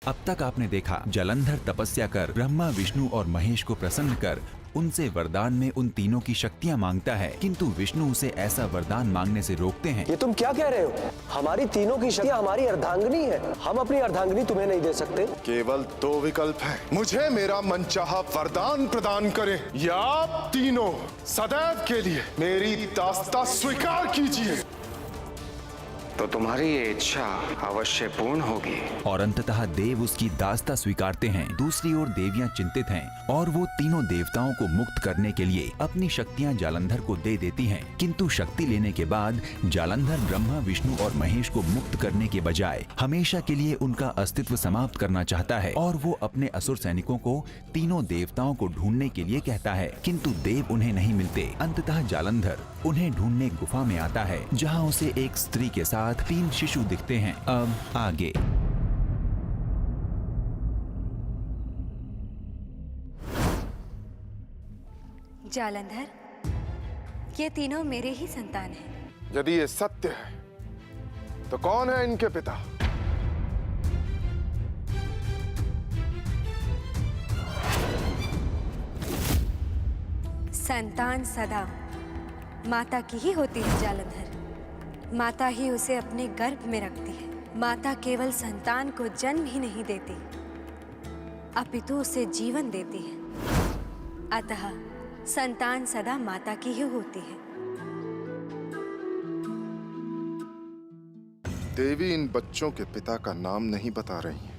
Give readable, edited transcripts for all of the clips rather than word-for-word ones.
अब तक आपने देखा जालंधर तपस्या कर ब्रह्मा, विष्णु और महेश को प्रसन्न कर उनसे वरदान में उन तीनों की शक्तियाँ मांगता है, किंतु विष्णु उसे ऐसा वरदान मांगने से रोकते हैं। ये तुम क्या कह रहे हो? हमारी तीनों की शक्तियाँ हमारी अर्धांगिनी है, हम अपनी अर्धांगिनी तुम्हें नहीं दे सकते। केवल दो विकल्प हैं। मुझे मेरा मनचाहा वरदान प्रदान करें या आप तीनों सदैव के लिए मेरी दास्ता स्वीकार कीजिए। तो तुम्हारी ये इच्छा अवश्य पूर्ण होगी। और अंततः देव उसकी दास्ता स्वीकारते हैं। दूसरी ओर देवियां चिंतित हैं और वो तीनों देवताओं को मुक्त करने के लिए अपनी शक्तियां जालंधर को दे देती हैं, किंतु शक्ति लेने के बाद जालंधर ब्रह्मा, विष्णु और महेश को मुक्त करने के बजाय हमेशा के लिए उनका अस्तित्व समाप्त करना चाहता है और वो अपने असुर सैनिकों को तीनों देवताओं को ढूंढने के लिए कहता है, किंतु देव उन्हें नहीं मिलते। अंततः जालंधर उन्हें ढूंढने गुफा में आता है, जहाँ उसे एक स्त्री के साथ 3 शिशु दिखते हैं। अब आगे। जालंधर, ये तीनों मेरे ही संतान हैं। यदि ये सत्य है तो कौन है इनके पिता? संतान सदा माता की ही होती है जालंधर। माता ही उसे अपने गर्भ में रखती है। माता केवल संतान को जन्म ही नहीं देती, अपितु उसे जीवन देती है। अतः संतान सदा माता की ही होती है। देवी इन बच्चों के पिता का नाम नहीं बता रही है।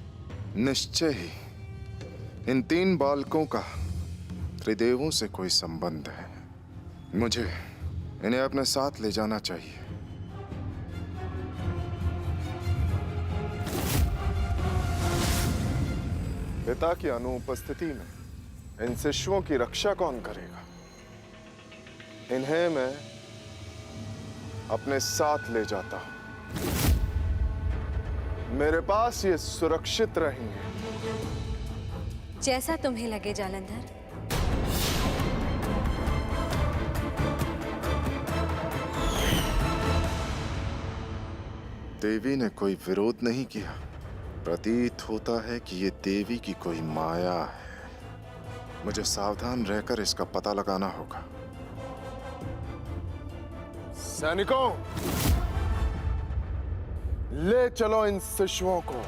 निश्चय ही इन 3 बालकों का त्रिदेवों से कोई संबंध है। मुझे इन्हें अपने साथ ले जाना चाहिए। पिता की अनुपस्थिति में इन शिशुओं की रक्षा कौन करेगा? इन्हें मैं अपने साथ ले जाता हूं। मेरे पास ये सुरक्षित रहेंगे। जैसा तुम्हें लगे जालंधर। देवी ने कोई विरोध नहीं किया। प्रतीत होता है कि ये देवी की कोई माया है। मुझे सावधान रहकर इसका पता लगाना होगा। सैनिकों, ले चलो इन शिशुओं को।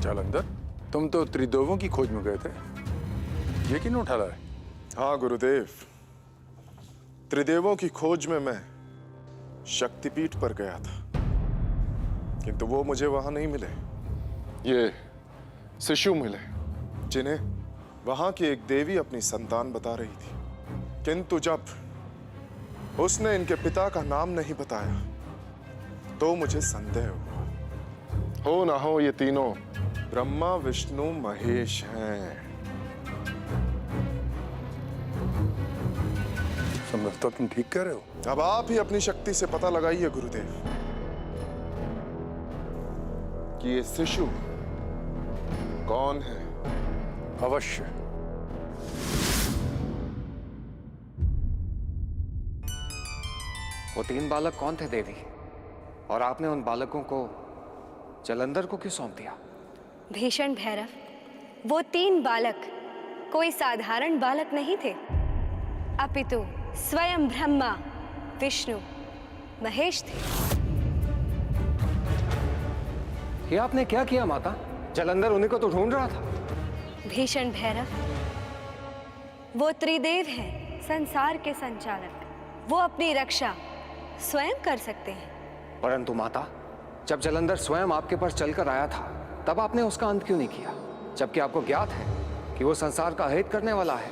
जालंधर, तुम तो त्रिदेवों की खोज में गए थे, ये क्यों उठा लाए? हाँ गुरुदेव, त्रिदेवों की खोज में मैं शक्तिपीठ पर गया था, किंतु वो मुझे वहां नहीं मिले। ये शिशु मिले जिन्हें वहां की एक देवी अपनी संतान बता रही थी, किंतु जब उसने इनके पिता का नाम नहीं बताया तो मुझे संदेह हुआ। हो ना हो ये तीनों ब्रह्मा, विष्णु, महेश हैं। समझता तुम ठीक कह रहे हो। अब आप ही अपनी शक्ति से पता लगाइए गुरुदेव कि ये शिशु कौन है। अवश्य। वो 3 बालक कौन थे देवी? और आपने उन बालकों को जालंधर को क्यों सौंप दिया? भीषण भैरव, वो 3 बालक कोई साधारण बालक नहीं थे, अपितु स्वयं ब्रह्मा, विष्णु, महेश थे। ये आपने क्या किया माता? जालंधर उन्हीं को तो ढूंढ रहा था। भीषण भैरव, वो त्रिदेव हैं, संसार के संचालक। वो अपनी रक्षा स्वयं कर सकते हैं। परंतु माता, जब जलंधर स्वयं आपके पास चलकर आया था तब आपने उसका अंत क्यों नहीं किया, जबकि आपको ज्ञात है कि वो संसार का अहित करने वाला है?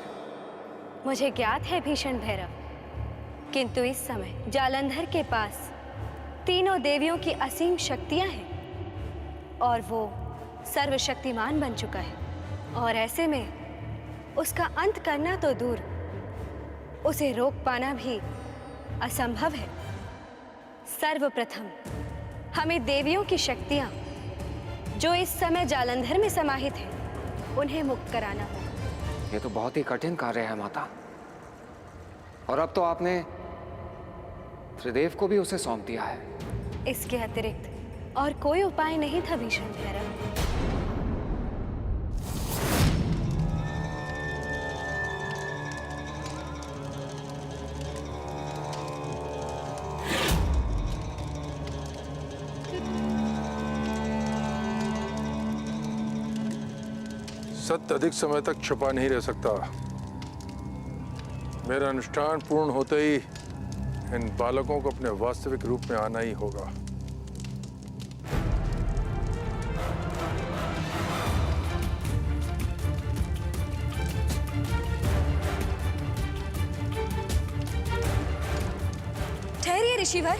मुझे ज्ञात है भीषण भैरव, किंतु इस समय जालंधर के पास तीनों देवियों की असीम शक्तियां हैं और वो सर्वशक्तिमान बन चुका है। और ऐसे में उसका अंत करना तो दूर, उसे रोक पाना भी असंभव है। सर्वप्रथम हमें देवियों की शक्तियां जो इस समय जालंधर में समाहित हैं, उन्हें मुक्त कराना होगा। ये तो बहुत ही कठिन कार्य है माता, और अब तो आपने त्रिदेव को भी उसे सौंप दिया है। इसके अतिरिक्त और कोई उपाय नहीं था भीषण भैरव। सत्य अधिक समय तक छुपा नहीं रह सकता। मेरा अनुष्ठान पूर्ण होते ही इन बालकों को अपने वास्तविक रूप में आना ही होगा। ठहरिए ऋषिवर।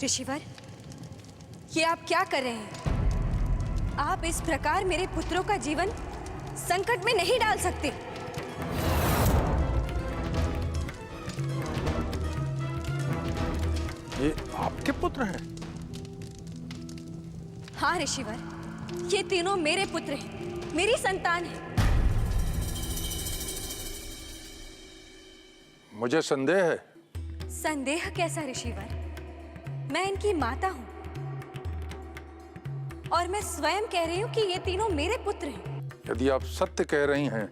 ऋषिवर, ये आप क्या कर रहे हैं? आप इस प्रकार मेरे पुत्रों का जीवन संकट में नहीं डाल सकते। ये आपके पुत्र हैं? हाँ ऋषिवर, ये तीनों मेरे पुत्र हैं, मेरी संतान है। मुझे संदेह है। संदेह कैसा ऋषिवर? मैं इनकी माता हूं और मैं स्वयं कह रही हूं कि ये तीनों मेरे पुत्र हैं। यदि आप सत्य कह रही हैं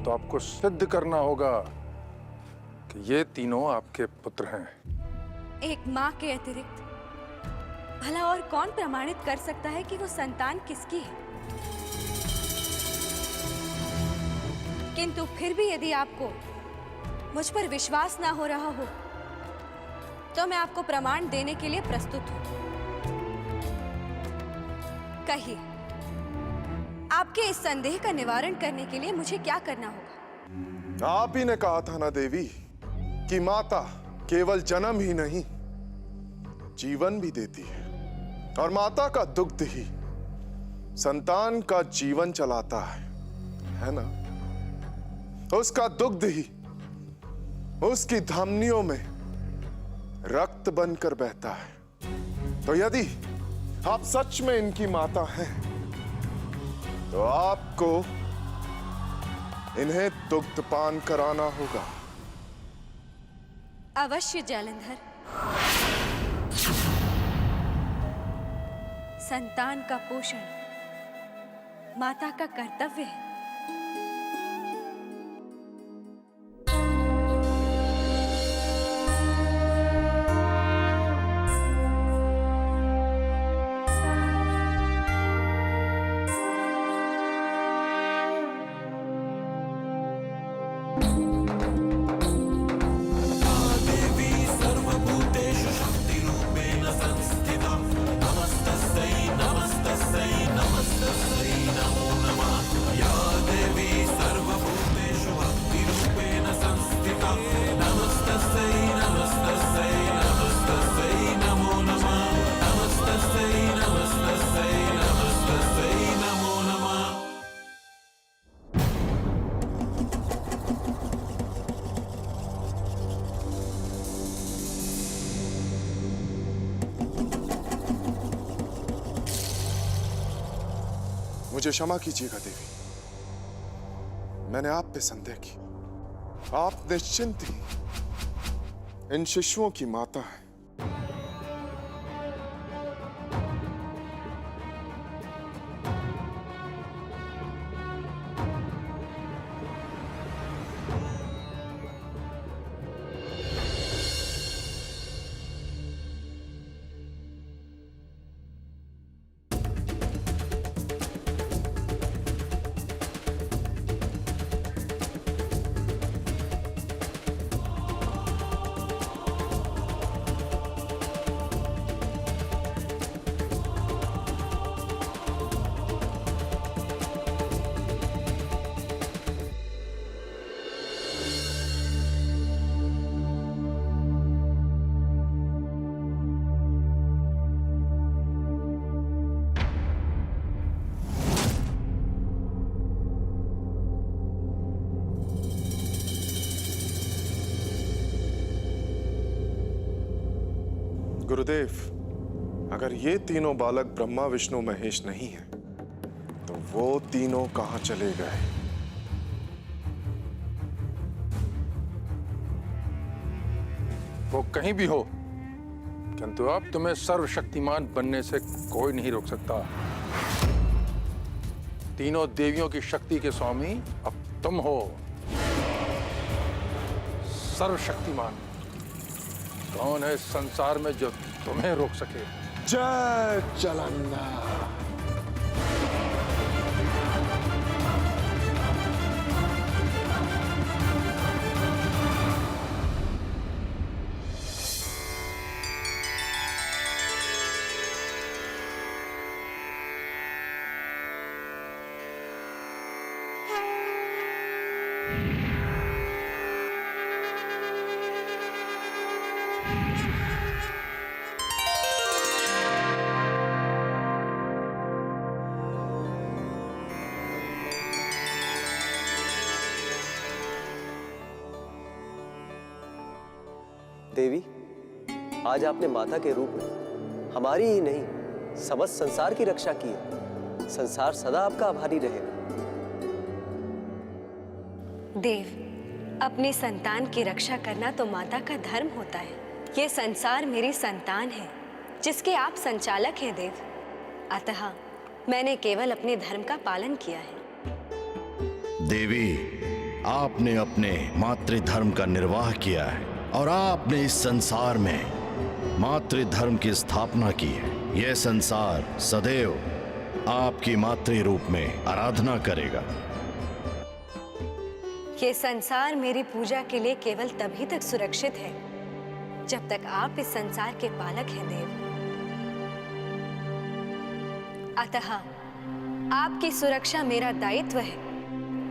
तो आपको सिद्ध करना होगा कि ये तीनों आपके पुत्र हैं। एक माँ के अतिरिक्त भला और कौन प्रमाणित कर सकता है कि वो संतान किसकी है? किंतु फिर भी यदि आपको मुझ पर विश्वास ना हो रहा हो तो मैं आपको प्रमाण देने के लिए प्रस्तुत हूं। कहिए, आपके इस संदेह का निवारण करने के लिए मुझे क्या करना होगा? आप ही ने कहा था ना देवी कि माता केवल जन्म ही नहीं जीवन भी देती है, और माता का दुग्ध ही संतान का जीवन चलाता है ना? उसका दुग्ध ही उसकी धमनियों में रक्त बनकर बहता है। तो यदि आप सच में इनकी माता हैं तो आपको इन्हें दुग्धपान कराना होगा। अवश्य जालंधर। संतान का पोषण माता का कर्तव्य है। मुझे क्षमा कीजिएगा देवी, मैंने आप पे संदेह की। आप निश्चिंत ही इन शिशुओं की माता हैं। गुरुदेव, अगर ये तीनों बालक ब्रह्मा विष्णु महेश नहीं है तो वो तीनों कहां चले गए? वो कहीं भी हो, किंतु अब तुम्हें सर्वशक्तिमान बनने से कोई नहीं रोक सकता। तीनों देवियों की शक्ति के स्वामी अब तुम हो, सर्वशक्तिमान। कौन है इस संसार में जो तुम्हें रोक सके? जय जालंधर। देवी, आज आपने माता के रूप में हमारी ही नहीं समस्त संसार की रक्षा की है। संसार सदा आपका आभारी रहेगा। देव, अपनी संतान की रक्षा करना तो माता का धर्म होता है। ये संसार मेरी संतान है जिसके आप संचालक हैं देव। अतः मैंने केवल अपने धर्म का पालन किया है। देवी, आपने अपने मातृधर्म का निर्वाह किया है और आपने इस संसार में मातृधर्म की स्थापना की है। यह संसार सदैव आपकी मातृ रूप में आराधना करेगा। ये संसार मेरी पूजा के लिए केवल तभी तक सुरक्षित है जब तक आप इस संसार के पालक हैं देव। अतः आपकी सुरक्षा मेरा दायित्व है।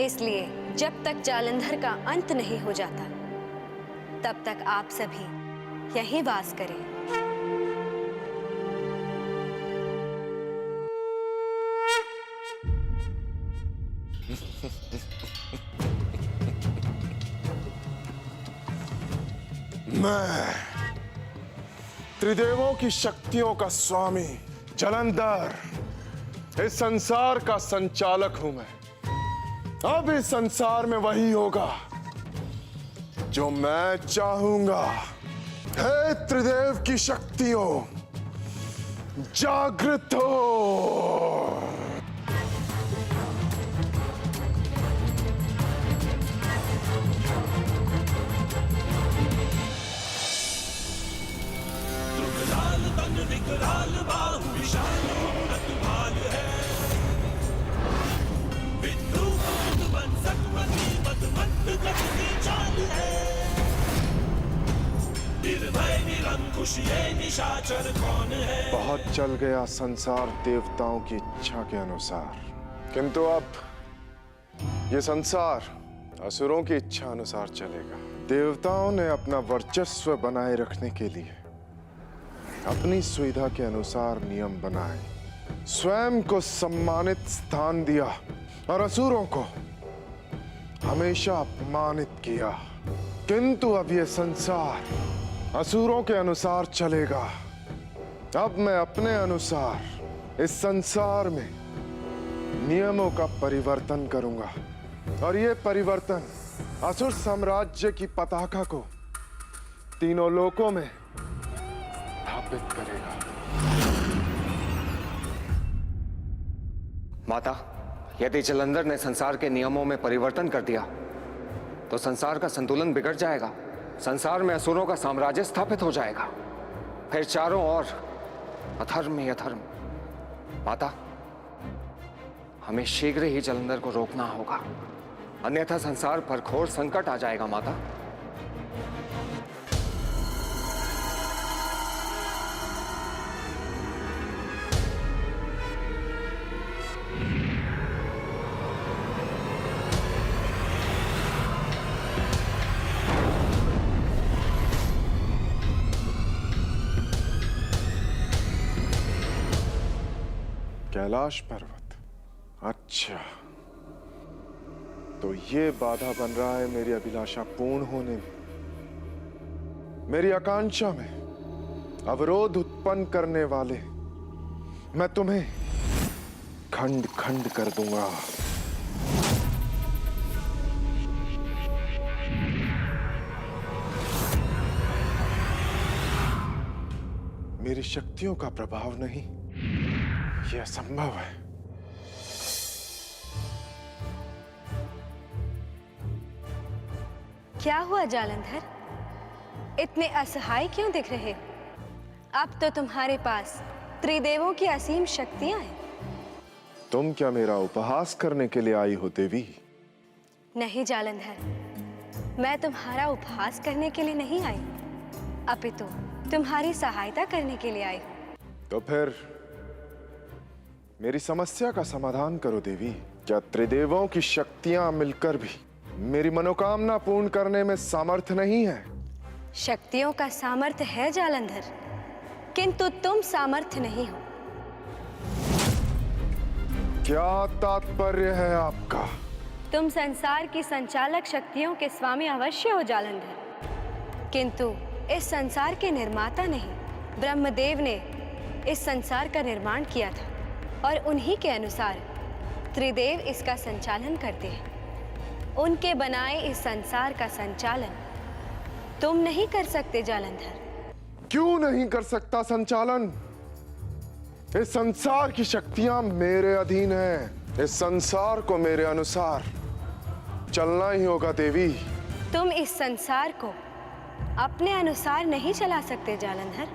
इसलिए जब तक जालंधर का अंत नहीं हो जाता तब तक आप सभी यहीं वास करें। मैं त्रिदेवों की शक्तियों का स्वामी जालंधर, इस संसार का संचालक हूं मैं। अब इस संसार में वही होगा जो मैं चाहूंगा। हे त्रिदेव की शक्तियों, जागृत हो। बहुत चल गया संसार देवताओं की इच्छा के अनुसार, किंतु अब ये संसार असुरों की इच्छा अनुसार चलेगा। देवताओं ने अपना वर्चस्व बनाए रखने के लिए अपनी सुविधा के अनुसार नियम बनाए, स्वयं को सम्मानित स्थान दिया और असुरों को हमेशा अपमानित किया। किंतु अब ये संसार असुरों के अनुसार चलेगा। अब मैं अपने अनुसार इस संसार में नियमों का परिवर्तन करूंगा और ये परिवर्तन असुर साम्राज्य की पताका को तीनों लोकों में स्थापित करेगा। माता, यदि जालंधर ने संसार के नियमों में परिवर्तन कर दिया तो संसार का संतुलन बिगड़ जाएगा। संसार में असुरों का साम्राज्य स्थापित हो जाएगा। फिर चारों ओर अधर्म ही अधर्म। माता, हमें शीघ्र ही जालंधर को रोकना होगा, अन्यथा संसार पर घोर संकट आ जाएगा। माता, कैलाश पर्वत। अच्छा, तो ये बाधा बन रहा है मेरी अभिलाषा पूर्ण होने में, मेरी आकांक्षा में। अवरोध उत्पन्न करने वाले मैं तुम्हें खंड खंड कर दूंगा। मेरी शक्तियों का प्रभाव नहीं, यह असंभव है। क्या हुआ जालंधर? इतने असहाय क्यों दिख रहे हो? अब तो तुम्हारे पास त्रिदेवों की असीम शक्तियां हैं। तुम क्या मेरा उपहास करने के लिए आई हो देवी? नहीं जालंधर, मैं तुम्हारा उपहास करने के लिए नहीं आई, अपितु तुम्हारी सहायता करने के लिए आई हूं। तो फिर मेरी समस्या का समाधान करो देवी। क्या त्रिदेवों की शक्तियां मिलकर भी मेरी मनोकामना पूर्ण करने में सामर्थ्य नहीं है? शक्तियों का सामर्थ्य है जालंधर, किंतु तुम सामर्थ्य नहीं हो। क्या तात्पर्य है आपका? तुम संसार की संचालक शक्तियों के स्वामी अवश्य हो जालंधर, किंतु इस संसार के निर्माता नहीं। ब्रह्मदेव ने इस संसार का निर्माण किया था और उन्हीं के अनुसार त्रिदेव इसका संचालन करते हैं। उनके बनाए इस संसार का संचालन तुम नहीं कर सकते जालंधर। क्यों नहीं कर सकता संचालन? इस संसार की शक्तियां मेरे अधीन हैं। इस संसार को मेरे अनुसार चलना ही होगा देवी। तुम इस संसार को अपने अनुसार नहीं चला सकते जालंधर।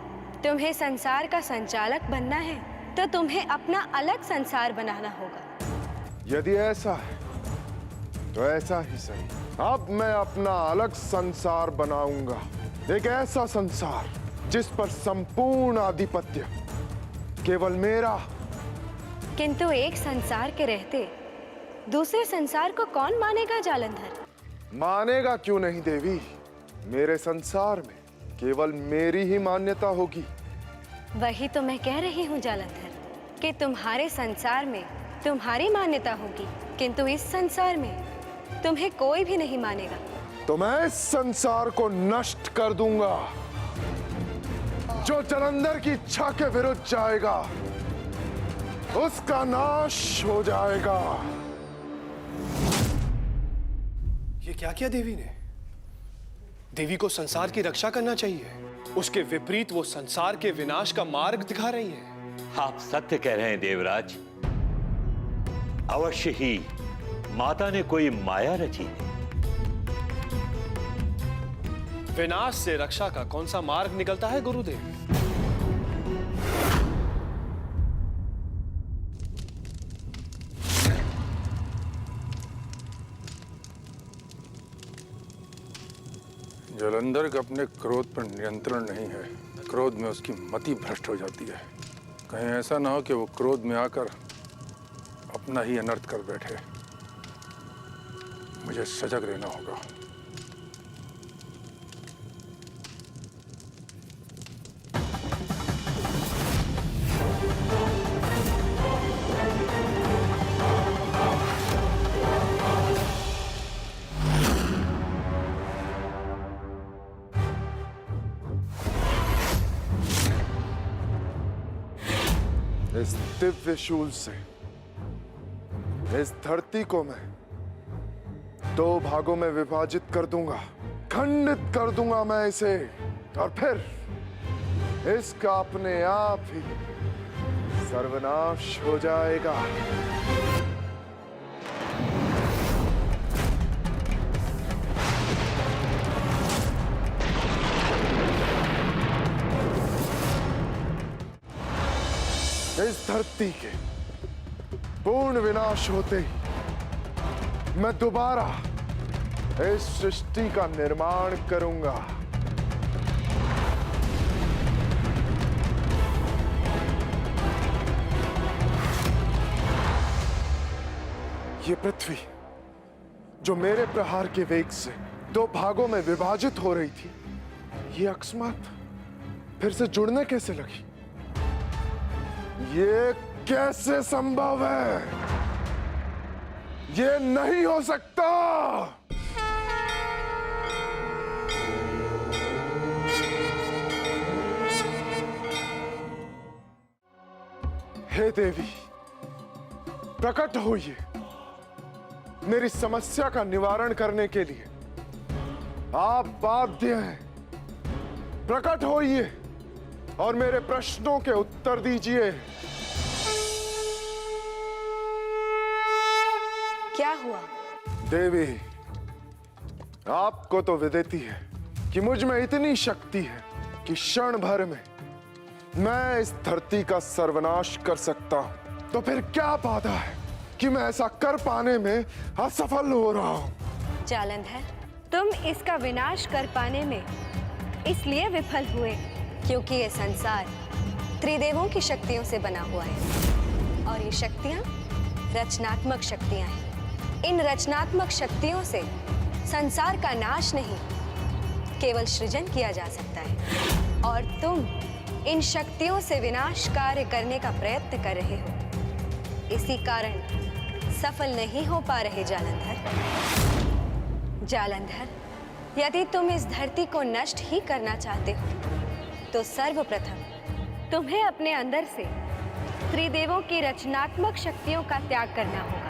तुम्हें संसार का संचालक बनना है तो तुम्हें अपना अलग संसार बनाना होगा। यदि ऐसा है तो ऐसा ही सही। अब मैं अपना अलग संसार बनाऊंगा, एक ऐसा संसार जिस पर संपूर्ण आधिपत्य केवल मेरा। किंतु एक संसार के रहते दूसरे संसार को कौन मानेगा जालंधर? मानेगा क्यों नहीं देवी? मेरे संसार में केवल मेरी ही मान्यता होगी। वही तो मैं कह रही हूँ जालंधर कि तुम्हारे संसार में तुम्हारी मान्यता होगी, किंतु इस संसार में तुम्हें कोई भी नहीं मानेगा। तो मैं इस संसार को नष्ट कर दूंगा। जो जालंधर की इच्छा के विरुद्ध जाएगा उसका नाश हो जाएगा। ये क्या किया देवी ने? देवी को संसार की रक्षा करना चाहिए, उसके विपरीत वो संसार के विनाश का मार्ग दिखा रही है। आप सत्य कह रहे हैं देवराज। अवश्य ही माता ने कोई माया रची है। विनाश से रक्षा का कौन सा मार्ग निकलता है गुरुदेव? जालंधर का अपने क्रोध पर नियंत्रण नहीं है। क्रोध में उसकी मति भ्रष्ट हो जाती है। कहीं ऐसा ना हो कि वो क्रोध में आकर अपना ही अनर्थ कर बैठे। मुझे सजग रहना होगा। इस दिव्य शूल से इस धरती को मैं 2 भागों में विभाजित कर दूंगा, खंडित कर दूंगा मैं इसे, और फिर इसका अपने आप ही सर्वनाश हो जाएगा। इस धरती के पूर्ण विनाश होते ही मैं दोबारा इस सृष्टि का निर्माण करूंगा। ये पृथ्वी जो मेरे प्रहार के वेग से 2 भागों में विभाजित हो रही थी, ये अकस्मात फिर से जुड़ने कैसे लगी? ये कैसे संभव है? ये नहीं हो सकता। हे देवी, प्रकट होइए। मेरी समस्या का निवारण करने के लिए आप बाध्य हैं। प्रकट होइए और मेरे प्रश्नों के उत्तर दीजिए। क्या हुआ? देवी, आपको तो विदित ही है कि मुझ में इतनी शक्ति है कि क्षण भर में मैं इस धरती का सर्वनाश कर सकता हूं। तो फिर क्या बाधा है कि मैं ऐसा कर पाने में असफल हो रहा हूं? जालंधर, तुम इसका विनाश कर पाने में इसलिए विफल हुए क्योंकि ये संसार त्रिदेवों की शक्तियों से बना हुआ है और ये शक्तियां रचनात्मक शक्तियां हैं। इन रचनात्मक शक्तियों से संसार का नाश नहीं, केवल सृजन किया जा सकता है और तुम इन शक्तियों से विनाश कार्य करने का प्रयत्न कर रहे हो। इसी कारण सफल नहीं हो पा रहे जालंधर। जालंधर, यदि तुम इस धरती को नष्ट ही करना चाहते हो तो सर्वप्रथम तुम्हें अपने अंदर से त्रिदेवों की रचनात्मक शक्तियों का त्याग करना होगा।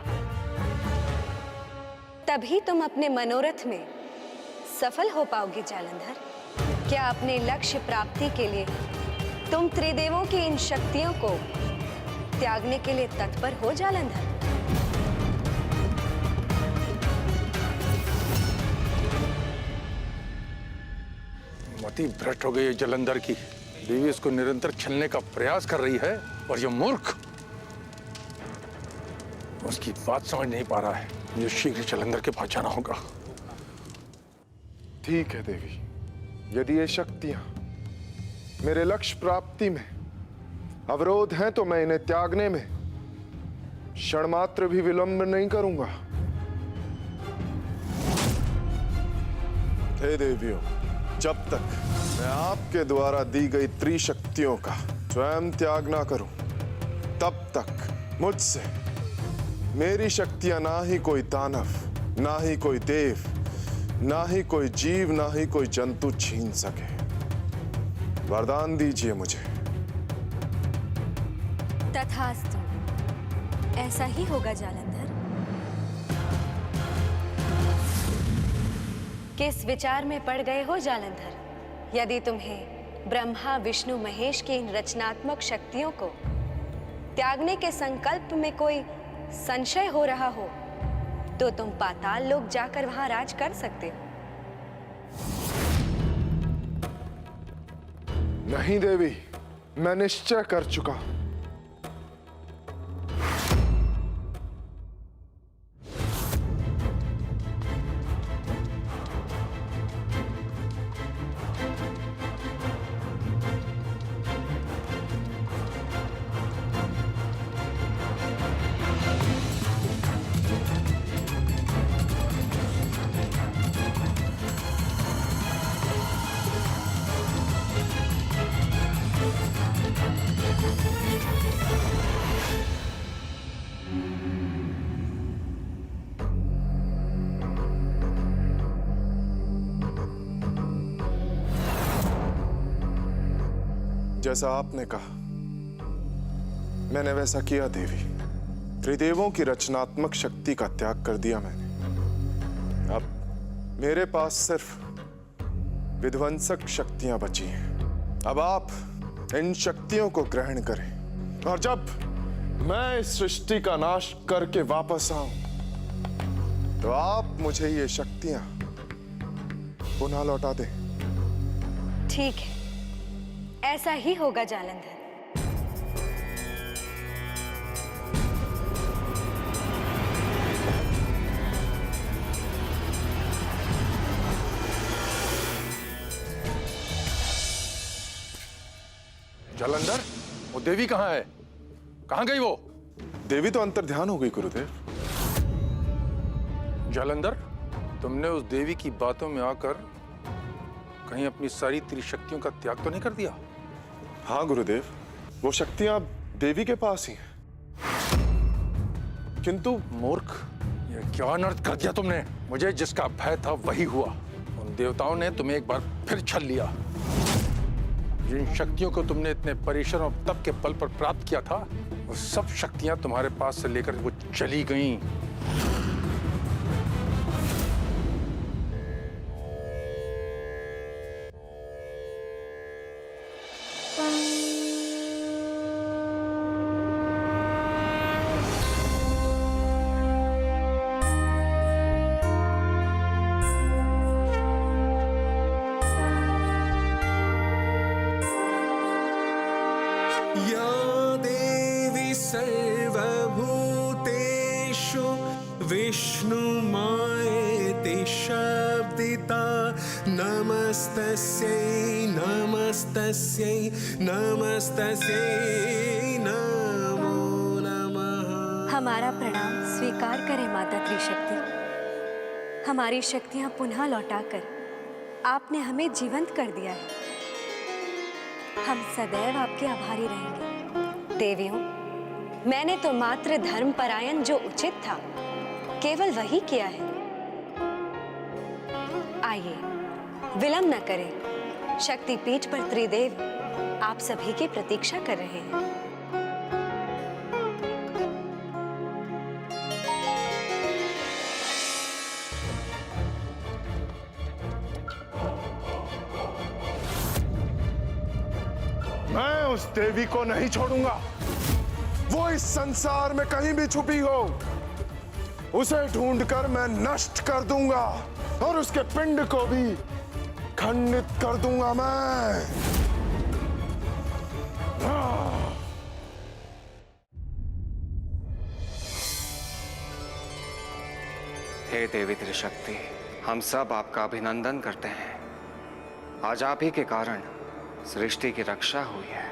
तभी तुम अपने मनोरथ में सफल हो पाओगे जालंधर। क्या अपने लक्ष्य प्राप्ति के लिए तुम त्रिदेवों की इन शक्तियों को त्यागने के लिए तत्पर हो जालंधर? मति भ्रष्ट हो गई है जलंधर की। देवी इसको निरंतर छलने का प्रयास कर रही है और ये मूर्ख उसकी बात समझ नहीं पा रहा है। मुझे शीघ्र जलंधर के पास जाना होगा। ठीक है देवी, यदि ये शक्तियां मेरे लक्ष्य प्राप्ति में अवरोध हैं तो मैं इन्हें त्यागने में क्षण मात्र भी विलंब नहीं करूंगा। हे देवियों, जब तक मैं आपके द्वारा दी गई त्रिशक्तियों का स्वयं त्याग ना करूं, तब तक मुझसे मेरी शक्तियां ना ही कोई दानव, ना ही कोई देव, ना ही कोई जीव, ना ही कोई जंतु छीन सके। वरदान दीजिए मुझे। तथास्तु, ऐसा ही होगा जालंधर। किस विचार में पड़ गए हो जालंधर? यदि तुम्हें ब्रह्मा विष्णु महेश की इन रचनात्मक शक्तियों को त्यागने के संकल्प में कोई संशय हो रहा हो तो तुम पाताल लोक जाकर वहां राज कर सकते हो। नहीं देवी, मैं निश्चय कर चुका हूं। जैसा आपने कहा मैंने वैसा किया देवी। त्रिदेवों की रचनात्मक शक्ति का त्याग कर दिया मैंने। अब मेरे पास सिर्फ विध्वंसक शक्तियां बची हैं। अब आप इन शक्तियों को ग्रहण करें और जब मैं इस सृष्टि का नाश करके वापस आऊं तो आप मुझे ये शक्तियां पुनः लौटा दें। ठीक है, ऐसा ही होगा जालंधर। जलंधर, वो देवी कहाँ है? कहाँ गई वो? देवी तो अंतर्ध्यान हो गई गुरुदेव। जालंधर, तुमने उस देवी की बातों में आकर कहीं अपनी सारी त्रिशक्तियों का त्याग तो नहीं कर दिया? हाँ गुरुदेव, वो शक्तियां देवी के पास ही हैं। किंतु मूर्ख, ये क्या अनर्थ कर दिया तुमने? मुझे जिसका भय था वही हुआ। उन देवताओं ने तुम्हें एक बार फिर छल लिया। जिन शक्तियों को तुमने इतने परिश्रम और तप के बल पर प्राप्त किया था, वो सब शक्तियां तुम्हारे पास से लेकर वो चली गईं। या देवी सर्वभूतेषु विष्णुमायेति शब्दिता नमस्तस्यै नमस्तस्यै नमस्तस्यै नमो नमः। हमारा प्रणाम स्वीकार करें माता त्रिशक्ति। हमारी शक्तियां पुनः लौटाकर आपने हमें जीवंत कर दिया है। हम सदैव आपके आभारी रहेंगे। देवियों, मैंने तो मात्र धर्म परायण जो उचित था केवल वही किया है। आइए विलंब न करें, शक्तिपीठ पर त्रिदेव आप सभी की प्रतीक्षा कर रहे हैं। मैं उस देवी को नहीं छोड़ूंगा। वो इस संसार में कहीं भी छुपी हो, उसे ढूंढकर मैं नष्ट कर दूंगा और उसके पिंड को भी खंडित कर दूंगा मैं। हे देवी त्रिशक्ति, हम सब आपका अभिनंदन करते हैं। आज आप ही के कारण सृष्टि की रक्षा हुई है।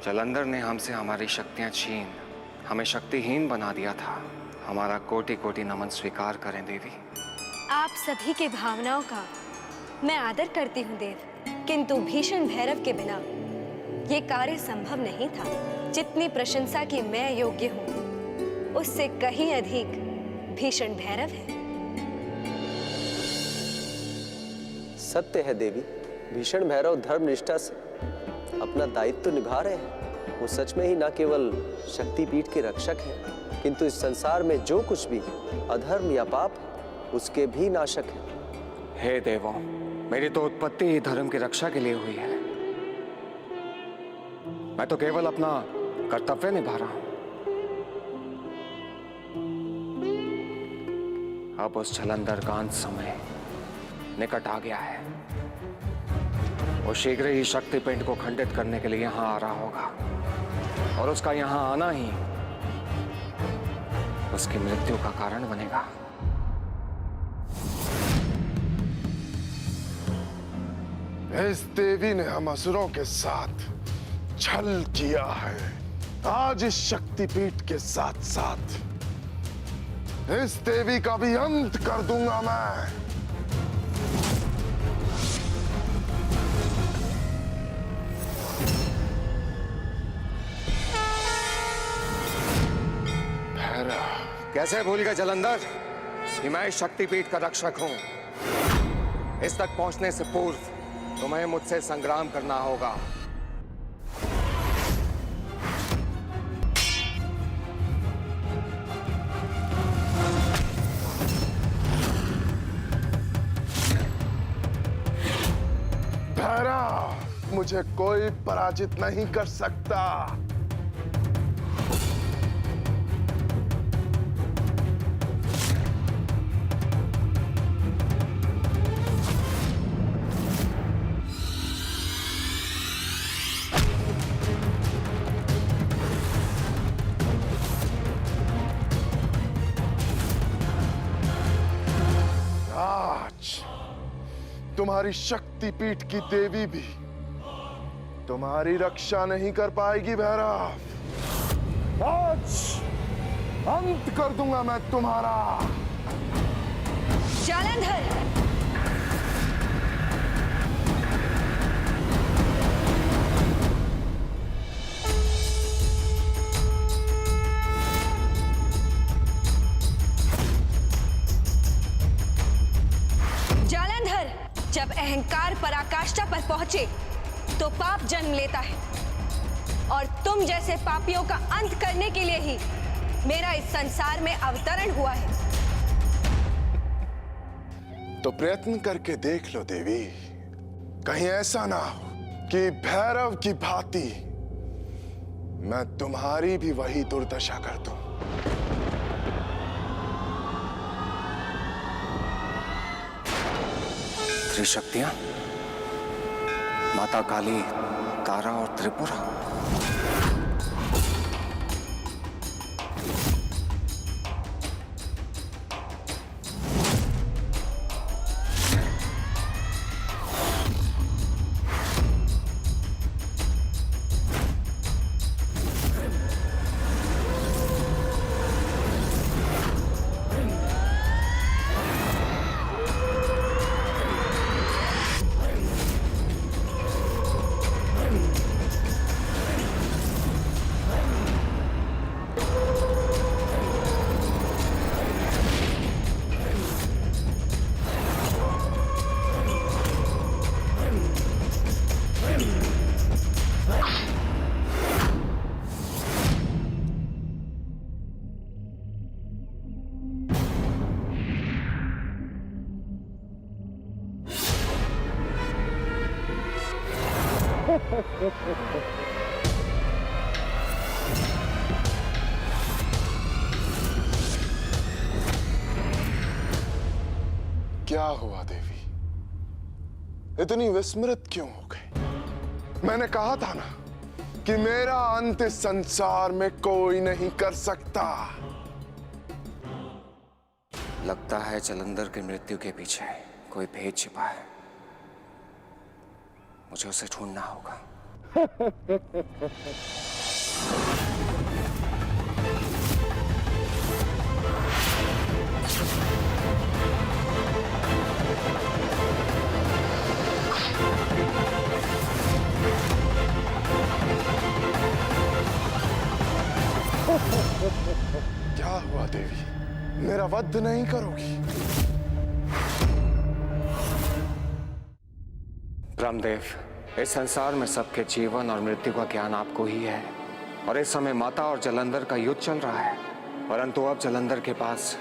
जालंधर ने हमसे हमारी शक्तियां छीन हमें शक्तिहीन बना दिया था। हमारा कोटि कोटि नमन स्वीकार करें देवी। आप सभी के भावनाओं का मैं आदर करती हूँ देव, किंतु भीषण भैरव के बिना ये कार्य संभव नहीं था। जितनी प्रशंसा की मैं योग्य हूँ, उससे कहीं अधिक भीषण भैरव है। सत्य है देवी, भीषण भैरव धर्म निष्ठा से अपना दायित्व तो निभा रहे हैं। वो सच में ही न केवल शक्तिपीठ के रक्षक हैं, किंतु इस संसार में जो कुछ भी अधर्म या पाप है, उसके भी नाशक हैं। हे देवों, मेरी तो उत्पत्ति ही धर्म की रक्षा के लिए हुई है। मैं तो केवल अपना कर्तव्य निभा रहा हूं। अब उस जालंधर का अंत समय निकट आ गया है। वो शीघ्र ही शक्तिपिंड को खंडित करने के लिए यहां आ रहा होगा, और उसका यहां आना ही उसकी मृत्यु का कारण बनेगा। इस देवी ने हम असुरों के साथ छल किया है। आज इस शक्तिपीठ के साथ साथ इस देवी का भी अंत कर दूंगा मैं। कैसे भूल गए जालंधर कि मैं शक्तिपीठ का रक्षक हूं। इस तक पहुंचने से पूर्व तुम्हें मुझसे संग्राम करना होगा। भैरव, मुझे कोई पराजित नहीं कर सकता। तुम्हारी शक्तिपीठ की देवी भी तुम्हारी रक्षा नहीं कर पाएगी भैरव। आज अंत कर दूंगा मैं तुम्हारा। जालंधर, जब अहंकार पराकाष्ठा पर पहुंचे तो पाप जन्म लेता है, और तुम जैसे पापियों का अंत करने के लिए ही मेरा इस संसार में अवतरण हुआ है। तो प्रयत्न करके देख लो देवी, कहीं ऐसा ना हो कि भैरव की भांति मैं तुम्हारी भी वही दुर्दशा कर दूं। त्रिशक्तियां, माता काली, तारा और त्रिपुरा। क्या हुआ देवी, इतनी विस्मृत क्यों हो गई? मैंने कहा था ना कि मेरा अंत इस संसार में कोई नहीं कर सकता। लगता है जलंधर की मृत्यु के पीछे कोई भेद छिपा है। मुझे उसे ढूंढना होगा। क्या हुआ देवी, मेरा वध नहीं करोगी? ब्रह्मदेव, इस संसार में सबके जीवन और मृत्यु का ज्ञान आपको ही है, और इस समय माता और जलंधर का युद्ध चल रहा है। परंतु अब जलंधर के पास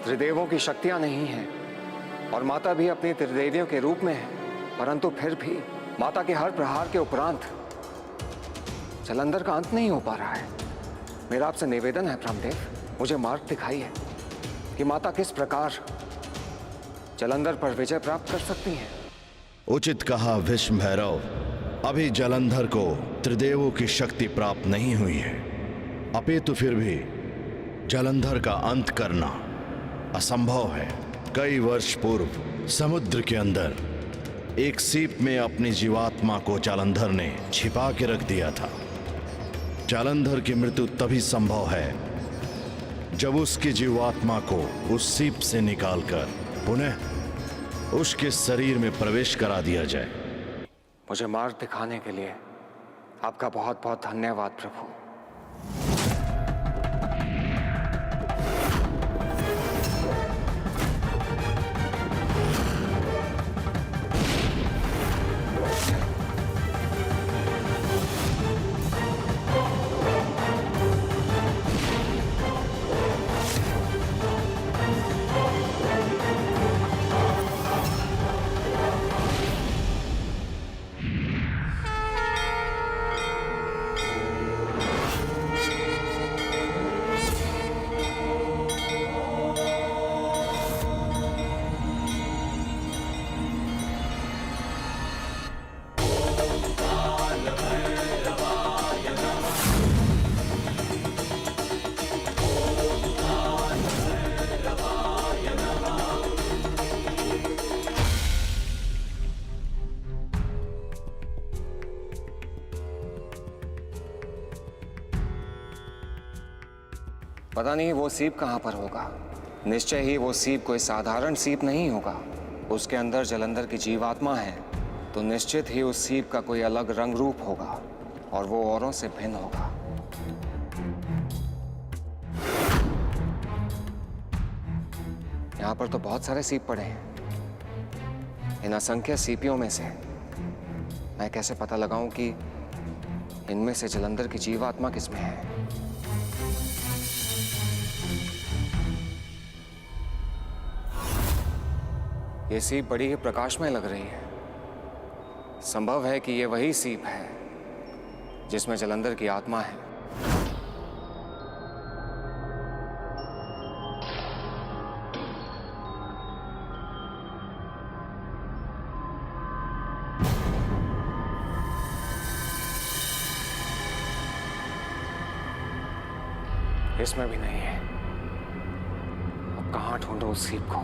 त्रिदेवों की शक्तियां नहीं हैं, और माता भी अपनी त्रिदेवियों के रूप में है। परंतु फिर भी माता के हर प्रहार के उपरांत जलंधर का अंत नहीं हो पा रहा है। मेरा आपसे निवेदन है ब्रह्मदेव, मुझे मार्ग दिखाइए कि माता किस प्रकार जलंधर पर विजय प्राप्त कर सकती हैं। उचित कहा भीष्म भैरव, अभी जलंधर को त्रिदेवों की शक्ति प्राप्त नहीं हुई है। अपितु फिर भी जलंधर का अंत करना असंभव है। कई वर्ष पूर्व समुद्र के अंदर एक सीप में अपनी जीवात्मा को जालंधर ने छिपा के रख दिया था। जालंधर की मृत्यु तभी संभव है जब उसकी जीवात्मा को उस सीप से निकालकर पुनः उसके शरीर में प्रवेश करा दिया जाए। मुझे मार्ग दिखाने के लिए आपका बहुत बहुत धन्यवाद प्रभु। पता नहीं वो सीप कहां पर होगा। निश्चय ही वो सीप कोई साधारण सीप नहीं होगा। उसके अंदर जलंधर की जीवात्मा है, तो निश्चित ही उस सीप का कोई अलग रंग रूप होगा और वो औरों से भिन्न होगा। यहां पर तो बहुत सारे सीप पड़े हैं। इन असंख्य सीपियों में से मैं कैसे पता लगाऊं कि इनमें से जलंधर की जीवात्मा किसमें है? ये सीप बड़ी ही प्रकाशमय लग रही है। संभव है कि ये वही सीप है जिसमें जलंधर की आत्मा है। इसमें भी नहीं है। अब कहां ढूंढूं उस सीप को?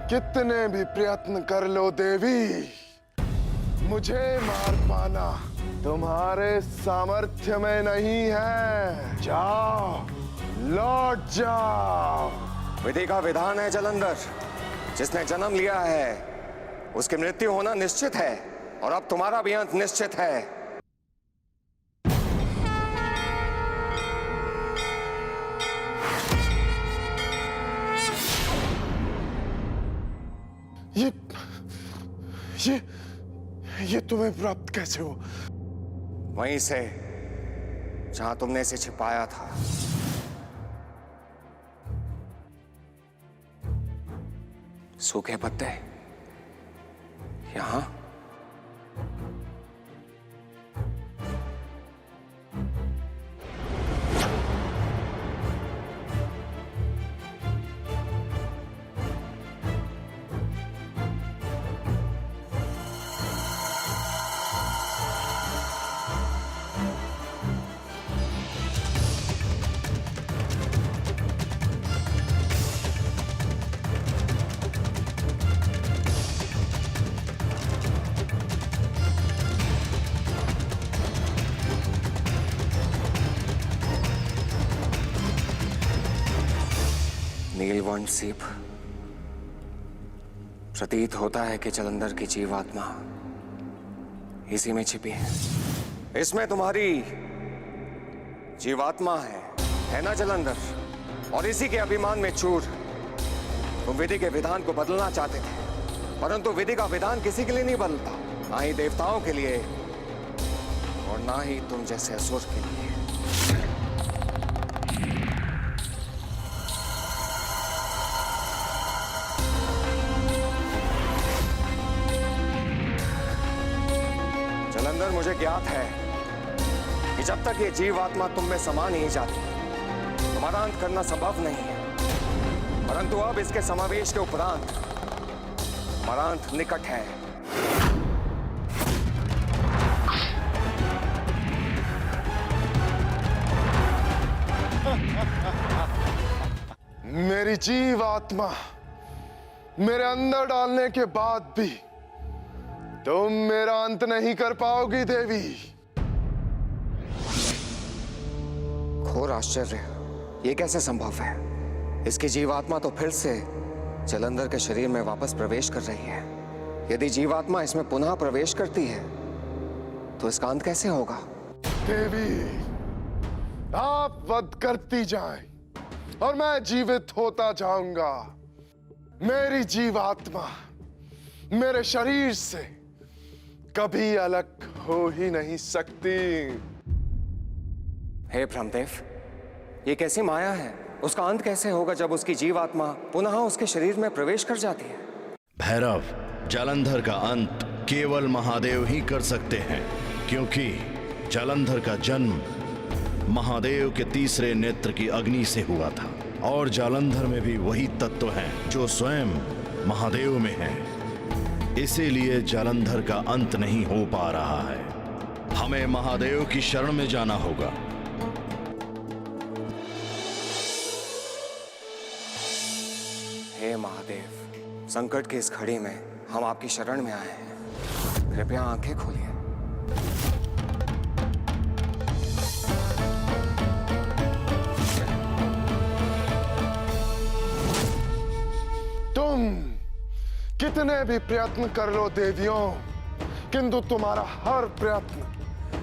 कितने भी प्रयत्न कर लो देवी, मुझे मार पाना तुम्हारे सामर्थ्य में नहीं है। जाओ, लौट जाओ। विधि का विधान है जलंधर। जिसने जन्म लिया है उसकी मृत्यु होना निश्चित है, और अब तुम्हारा भी अंत निश्चित है। ये तुम्हें प्राप्त कैसे हो? वहीं से जहां तुमने इसे छिपाया था। सूखे पत्ते यहां? नीलवर्ण सीप। प्रतीत होता है कि जलंधर की जीवात्मा इसी में छिपी है। इसमें तुम्हारी जीवात्मा है ना जलंधर? और इसी के अभिमान में चूर तुम विधि के विधान को बदलना चाहते थे, परंतु विधि का विधान किसी के लिए नहीं बदलता, ना ही देवताओं के लिए और ना ही तुम जैसे असुर के लिए। जलंधर, मुझे ज्ञात है कि जब तक ये जीवात्मा तुम में समा नहीं जाती तुम्हारा अंत करना संभव नहीं है, परंतु अब इसके समावेश के उपरांत हमारा अंत निकट है। मेरी जीवात्मा मेरे अंदर डालने के बाद भी तुम मेरा अंत नहीं कर पाओगी देवी। घोर आश्चर्य, ये कैसे संभव है? इसकी जीवात्मा तो फिर से जलंधर के शरीर में वापस प्रवेश कर रही है। यदि जीवात्मा इसमें पुनः प्रवेश करती है तो इसका अंत कैसे होगा? देवी, आप वध करती जाएं और मैं जीवित होता जाऊंगा। मेरी जीवात्मा मेरे शरीर से कभी अलग हो ही नहीं सकती। हे ब्रह्मदेव, ये कैसी माया है? उसका अंत कैसे होगा जब उसकी जीवात्मा पुनः उसके शरीर में प्रवेश कर जाती है? भैरव, जलंधर का अंत केवल महादेव ही कर सकते हैं, क्योंकि जलंधर का जन्म महादेव के तीसरे नेत्र की अग्नि से हुआ था, और जलंधर में भी वही तत्व हैं जो स्वयं महादेव में हैं। इसीलिए जलंधर का अंत नहीं हो पा रहा है। हमें महादेव की शरण में जाना होगा। हे महादेव, संकट की इस घड़ी में हम आपकी शरण में आए हैं। कृपया आंखें खोलिए। कितने भी प्रयत्न कर लो देवियों, किंतु तुम्हारा हर प्रयत्न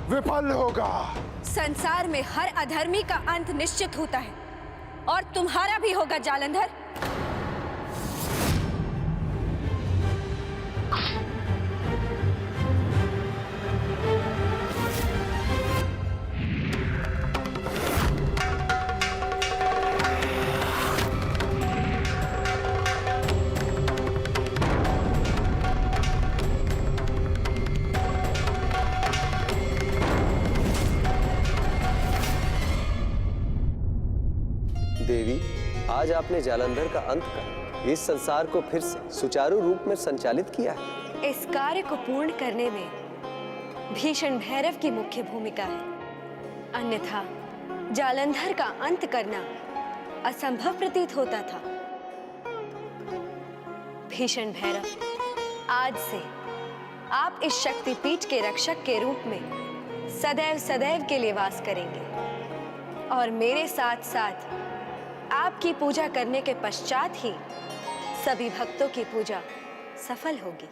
विफल होगा। संसार में हर अधर्मी का अंत निश्चित होता है और तुम्हारा भी होगा जालंधर। देवी, आज आपने जालंधर का अंत कर इस संसार को फिर से सुचारू रूप में संचालित किया है। इस कार्य को पूर्ण करने में भीषण भैरव की मुख्य भूमिका है, अन्यथा जालंधर का अंत करना असंभव प्रतीत होता था। भीषण भैरव, आज से आप इस शक्तिपीठ के रक्षक के रूप में सदैव सदैव के लिए वास करेंगे और मेरे साथ साथ आपकी पूजा करने के पश्चात ही सभी भक्तों की पूजा सफल होगी।